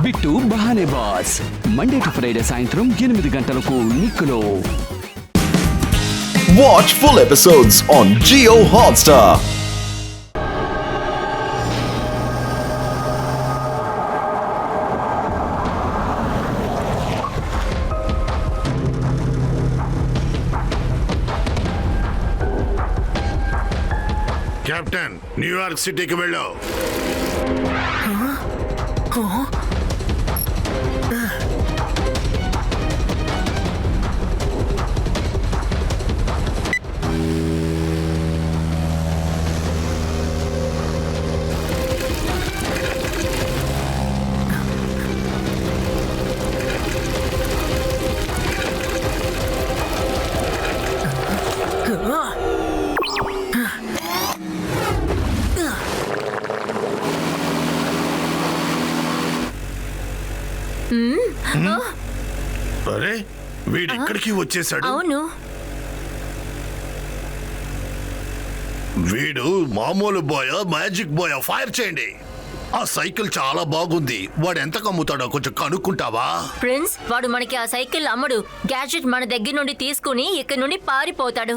Bit బహానే బాస్ Monday to Friday సాయంత్రం 8 గంటలకు నిక్కులో. Watch full episodes on Jio Hotstar. Captain, New York సిటీకి వెళ్ళావు. అరే, వీడు ఇక్కడికి వచ్చేసాడు. అవును, వీడు మామూలు బాయ్ మ్యాజిక్ బాయ్? ఫైర్ చేయండి. ఆ సైకిల్ చాలా బాగుంది. వాడు ఎంత కమ్ముతాడో కొంచెం కనుక్కుంటావా? ప్రిన్స్, వాడు మనకి ఆ సైకిల్ అమ్మడు. గ్యాడ్జెట్ మన దగ్గర నుండి తీసుకుని ఇక్కడ నుండి పారిపోతాడు.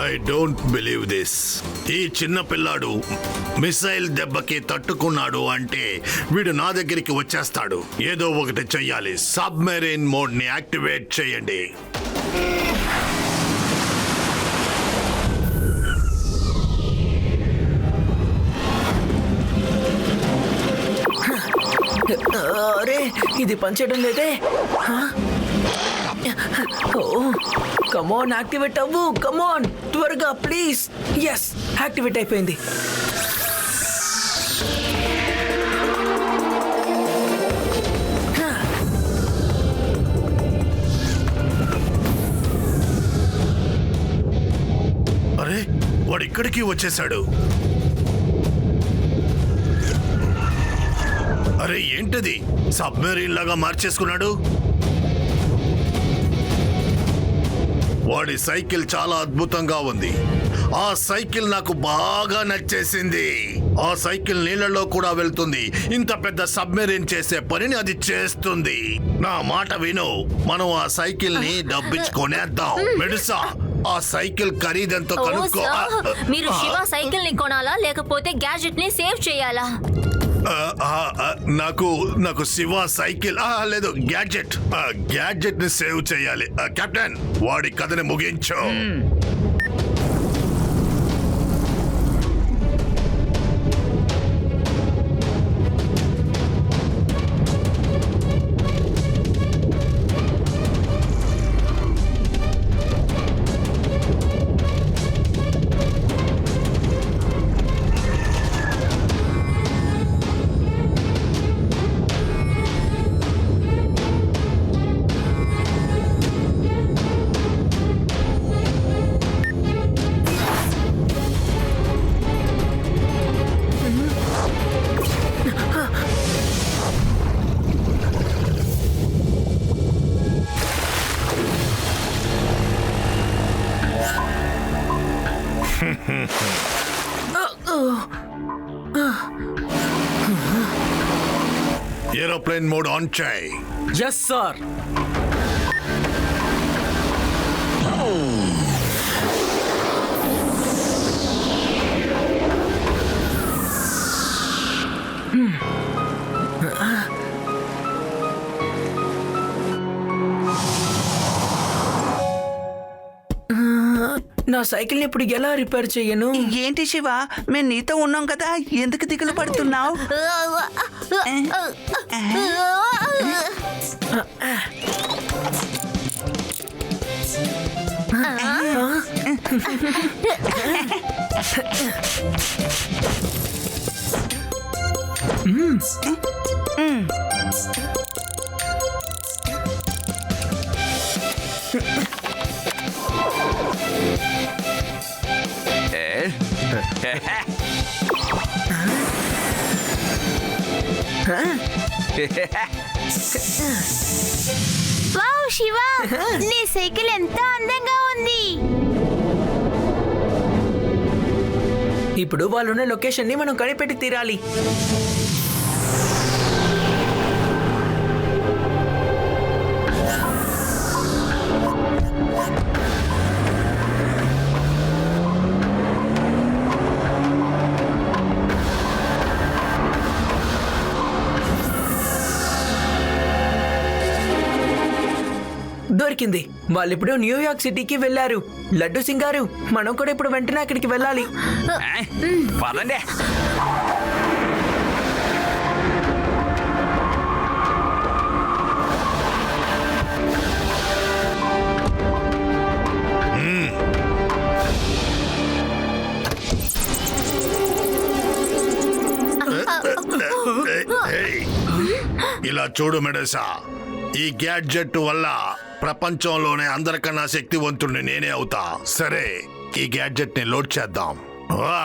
I don't believe this. ఈ చిన్న పిల్లాడు మిసైల్ దెబ్బకి తట్టుకున్నాడు అంటే వీడు నా దగ్గరికి వచ్చేస్తాడు. ఏదో ఒకటి చెయ్యాలి. సబ్మెరైన్ మోడ్ ని యాక్టివేట్ చేయండి. అరే, ఇది పనిచేయడం లేదే. కమాన్, యాక్టివేట్ అవ్వు. కమాన్, త్వరగా ప్లీజ్. ఎస్, యాక్టివేట్ అయిపోయింది. అరే, వాడు ఇక్కడికి వచ్చేసాడు. అరే, ఏంటది? సబ్మెరీన్ లాగా మార్చేసుకున్నాడు. వాడి సైకిల్ చాలా అద్భుతంగా ఉంది. ఆ సైకిల్ నాకు బాగా నచ్చేసింది. ఆ సైకిల్ నీళ్లలో కూడా వెళ్తుంది. ఇంత పెద్ద సబ్మెరీన్ చేసే పనిని అది చేస్తుంది. నా మాట విను, మనం ఆ సైకిల్ ని డబ్బిచ్చుకొనేద్దాం. మెడుసా, ఆ సైకిల్ ఖరీదెంతో కనుక్కో. మీరు శివ సైకిల్ ని కొనాలా లేకపోతే గ్యాడ్జెట్ ని సేవ్ చేయాలా? నాకు శివ సైకిల్ లేదు, గ్యాడ్జెట్ ని సేవ్ చేయాలి. కెప్టెన్, వాడి కథని ముగించు. ఏరోప్లేన్ మోడ్ ఆన్ చేయి. Yes sir. నా సైకిల్ ఇప్పుడు ఎలా రిపేర్ చెయ్యను? ఏంటి శివ, మేము నీతో ఉన్నాం కదా, ఎందుకు దిగులు పడుతున్నావు? వావ్ శివ, నీ సైకిల్ ఎంత అందంగా ఉంది. ఇప్పుడు వాళ్ళున్న లొకేషన్ ని మనం కనిపెట్టి తీరాలి. దొరికింది. వాళ్ళిప్పుడు న్యూయార్క్ సిటీకి వెళ్లారు. లడ్డు సింగ్ గారు, మనం కూడా ఇప్పుడు వెంటనే అక్కడికి వెళ్ళాలి. పదండి. ఏయ్, ఇలా చూడు మెడసా, ఈ గ్యాడ్జెట్ వల్ల ప్రపంచంలోనే అందరికన్నా శక్తివంతుడిని నేనే అవుతా. సరే, ఈ గ్యాడ్జెట్ ని లోడ్ చేద్దాం. వా!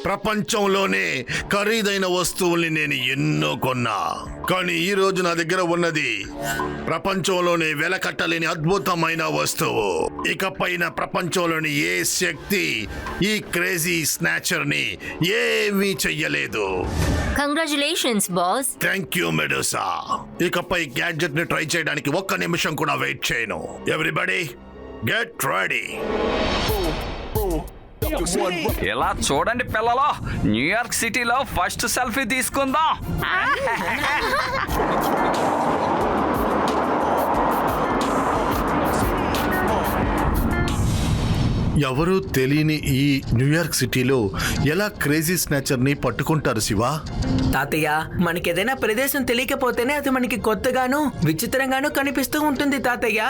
ప్రపంచంలోనే ఖరీదైన వస్తువుల్ని నేను ఎన్నో కొన్నా, కానీ ఈ రోజు నా దగ్గర ఉన్నది ప్రపంచంలోనే వెలకట్టలేని అద్భుతమైన వస్తువు. ఇకపైన ప్రపంచంలోని ఏ శక్తి ఈ క్రేజీ స్నాచర్ ని ఏమీ చెయ్యలేదు. Congratulations boss. Thank you మెడూసా. ఇకపై గ్యాడ్జెట్ ని ట్రై చేయడానికి ఒక్క నిమిషం కూడా వెయిట్ చేయను. Everybody get ready. ఇలా చూడండి పిల్లలు, న్యూయార్క్ సిటీలో ఫస్ట్ సెల్ఫీ తీసుకుందాం. ఎవరు తెలియని ఈ న్యూయార్క్ సిటీలో ఎలా క్రేజీ స్నాచర్ ని పట్టుకుంటారు శివా? తాతయ్య, మనకేదైనా ప్రదేశం తెలియకపోతేనే అది మనకి కొత్తగాను విచిత్రంగాను కనిపిస్తూ ఉంటుంది తాతయ్య.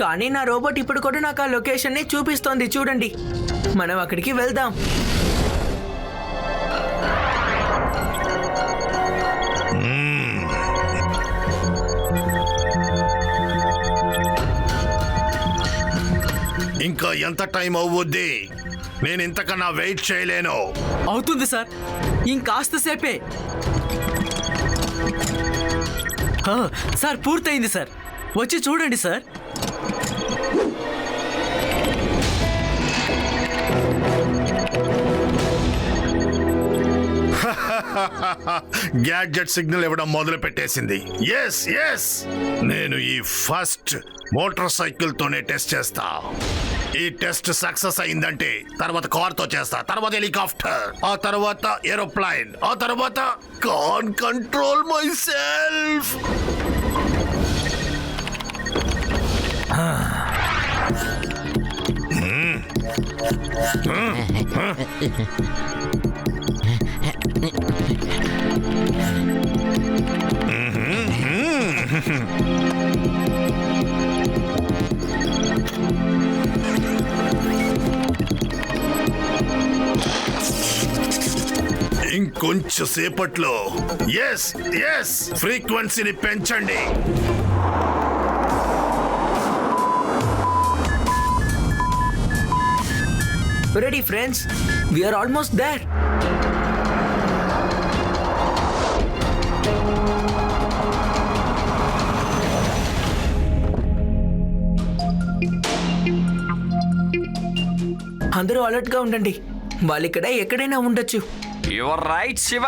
కానీ నా రోబోట్ ఇప్పుడు కూడా నాకు ఆ లొకేషన్ ని చూపిస్తోంది. చూడండి, మనం అక్కడికి వెళ్దాం. ఇంకా ఎంత టైం అవుద్ది? నేను ఇంతకన్నా వెయిట్ చేయలేను. అవుతుంది సార్, ఇంకాస్త సేపే. సార్ పూర్తయింది సార్, వచ్చి చూడండి సార్. గ్యాడ్జెట్ సిగ్నల్ ఇవ్వడం మొదలు పెట్టేసింది. ఎస్ ఎస్, నేను ఈ ఫస్ట్ మోటార్ సైకిల్ తోనే టెస్ట్ చేస్తా. ఈ టెస్ట్ సక్సెస్ అయిందంటే తర్వాత కార్ తో చేస్తా, తర్వాత హెలికాప్టర్, ఆ తర్వాత ఏరోప్లేన్, ఆ తర్వాత కాన్ కంట్రోల్ మై సెల్ఫ్. ఇంకొంచెం సేపట్లో ఎస్ ఎస్ ఫ్రీక్వెన్సీని పెంచండి. Ready friends, we're almost there. అందరూ అలర్ట్ గా ఉండండి. వాళ్ళు ఇక్కడ ఎక్కడైనా ఉండొచ్చు. Your right Shiva.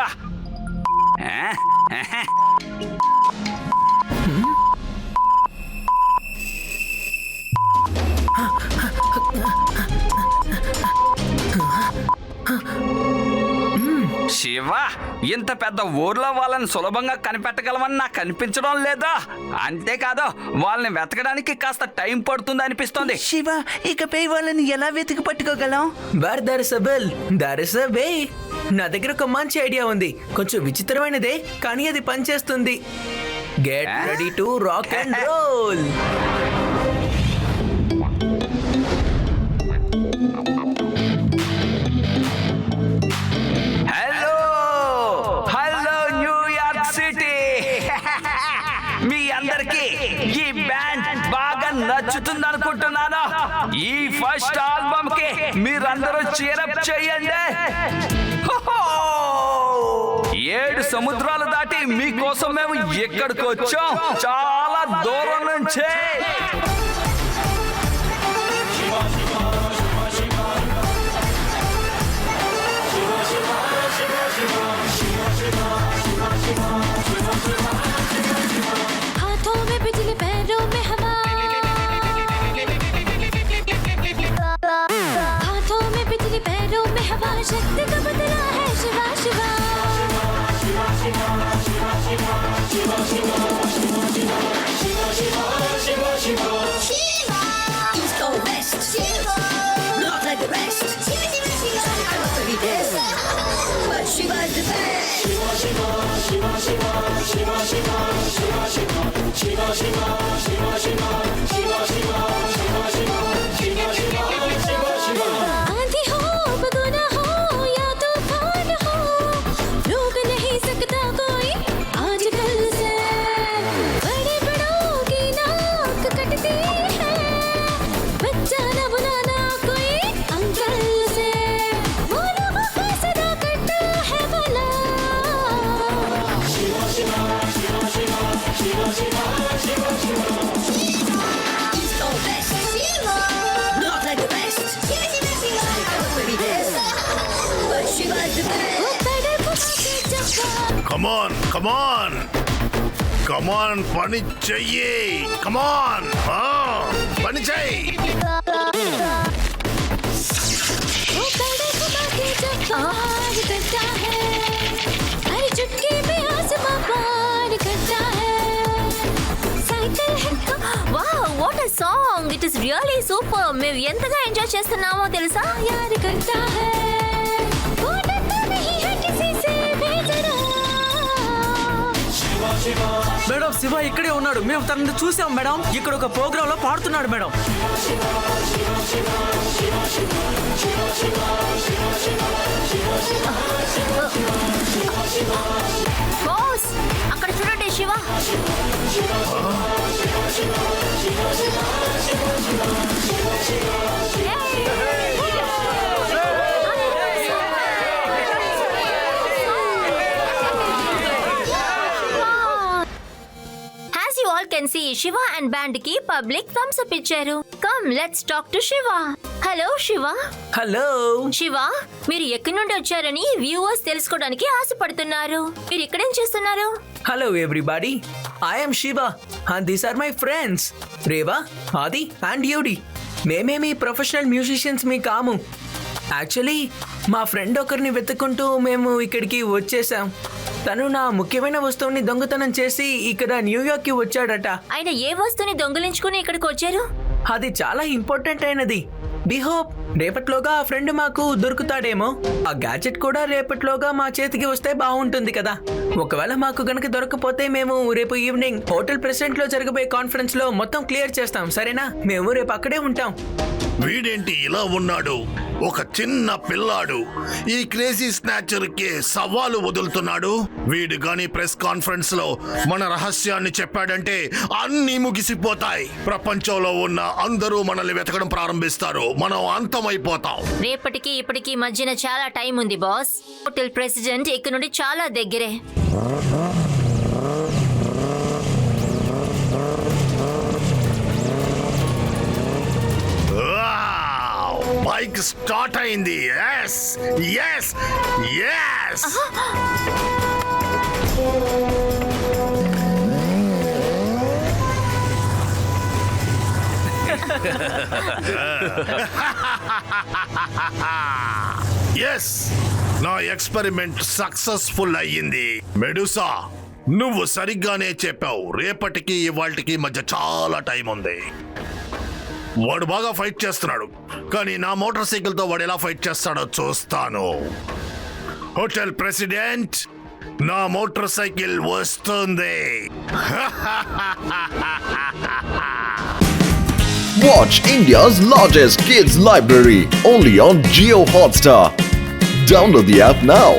శివ, ఇంత పెద్ద ఊర్లో వాళ్ళని సులభంగా కనిపెట్టగలమని నాకు అనిపించడం లేదా? అంతేకాదు, వాళ్ళని వెతకడానికి కాస్త టైం పడుతుంది అనిపిస్తోంది. శివ, ఇకపై వాళ్ళని ఎలా వెతికి పట్టుకోగలం? Where there is a will, there is a way. నా దగ్గర ఒక మంచి ఐడియా ఉంది. కొంచెం విచిత్రమైనదే, కానీ అది పనిచేస్తుంది. Get ready to rock and roll. Hello hello New York city. మీ అందరికి ఈ బ్యాండ్ బాగా నచ్చుతుంది అనుకుంటున్నాను. ఈ ఫస్ట్ ఆల్బమ్ కి మీరందరూ చీరప్ చేయండి. 7 సముద్రాలు దాటి మీకోసం మేము ఎక్కడికి వచ్చాం, చాలా దూరం నుంచే. हाथों में बिजली पैरों में हवा, हाथों में बिजली पैरों में हवा, शक्ति का बदला है Shiva Shiva. East or west, not like the rest. I'm a pretty best, but Shiva's the best. आंधी हो बगुना हो या तूफान हो, रोक नहीं सकता कोई आजकल से. बड़े बड़ों की नाक कटती है, बच्चा न बुलाना कोई अंकल से. वो लोगों को सदा करता है भला. East or west, not like the rest. I'm a pretty best, but Shiva's the best. वो बड़े बुआ के जवान. కమాన్ కమాన్ కమాన్, పని చెయ్యి. కమాన్, పని చెయ్యి. वो बड़े बुआ के जवान करता है, हर चुटकी में आसमां पार करता है. साइकिल है. Wow, what a song. It is really super. మేము ఎంతగా ఎంజాయ్ చేస్తున్నామో తెలుసా. यार करता है, वो डरता नहीं है किसी से भी जरा. మేడం శివ ఇక్కడే ఉన్నాడు. మేము తనని చూసాం మేడం. ఇక్కడ ఒక ప్రోగ్రామ్ లో పాడుతున్నాడు మేడం. బాస్, అక్కడ చూడండి Shiva. As you all can see, Shiva and band ki public thumbs up ఇచ్చారు. Come, let's talk to Shiva. Hello, Shiva. Hello. Shiva, మీరు ఎక్కడి నుండి వచ్చారని వ్యూవర్స్ తెలుసుకోవడానికి ఆశపడుతున్నారు. మీరు ఇక్కడేం చేస్తున్నారు? Hello everybody, I'm Shiva and these are my friends Reva, Adi and UD. మేమే మీ ప్రొఫెషనల్ మ్యూజిషియన్స్ మీ కాము. యాక్చువల్లీ మా ఫ్రెండ్ ఒకరిని వెతుక్కుంటూ మేము ఇక్కడికి వచ్చేసాం. తను నా ముఖ్యమైన వస్తువుని దొంగతనం చేసి ఇక్కడ న్యూయార్క్కి వచ్చాడట. ఆయన ఏ వస్తువుని దొంగిలించుకుని ఇక్కడికి వచ్చారు? అది చాలా ఇంపార్టెంట్ అయినది. వి హోప్ రేపట్లోగా ఆ ఫ్రెండ్ మాకు దొరుకుతాడేమో. ఆ గ్యాడ్జెట్ కూడా రేపట్లోగా మా చేతికి వస్తే బాగుంటుంది కదా. ఒకవేళ మాకు గనక దొరకపోతే మేము రేపు ఈవినింగ్ హోటల్ ప్రెసిడెంట్ లో జరగబోయే కాన్ఫరెన్స్ లో మొత్తం క్లియర్ చేస్తాం, సరేనా? మేము రేపు అక్కడే ఉంటాం. వీడేంటి ఇలా ఉన్నాడు? ఒక చిన్న పిల్లాడు ఈ క్రేజీ స్నాచర్ కి సవాలు వదులుతున్నాడు. వీడు గాని ప్రెస్ కాన్ఫరెన్స్ లో మన రహస్యాన్ని చెప్పాడంటే అన్ని ముగిసిపోతాయి. ప్రపంచంలో ఉన్న అందరూ మనల్ని వెతకడం ప్రారంభిస్తారు. మనం అంతమైపోతాం. రేపటికి ఇప్పటికి మధ్యన చాలా టైం ఉంది బాస్. హోటల్ ప్రెసిడెంట్ ఇక్కడ నుండి చాలా దగ్గరే. బైక్ స్టార్ట్ అయింది. Yes yes yes. ఎస్, నా ఎక్స్పెరిమెంట్ సక్సెస్ఫుల్ అయ్యింది. మెడుసా, నువ్వు సరిగ్గానే చెప్పావు. రేపటికి ఇవాళకి మధ్య చాలా టైం ఉంది. వాడు బాగా ఫైట్ చేస్తున్నాడు, కానీ నా మోటార్ సైకిల్ తో వాడు ఎలా ఫైట్ చేస్తాడో చూస్తాను. హోటల్ ప్రెసిడెంట్, నా మోటార్ సైకిల్ వస్తుంది. Watch India's largest kids library only on Geo Hotstar. Download the app now.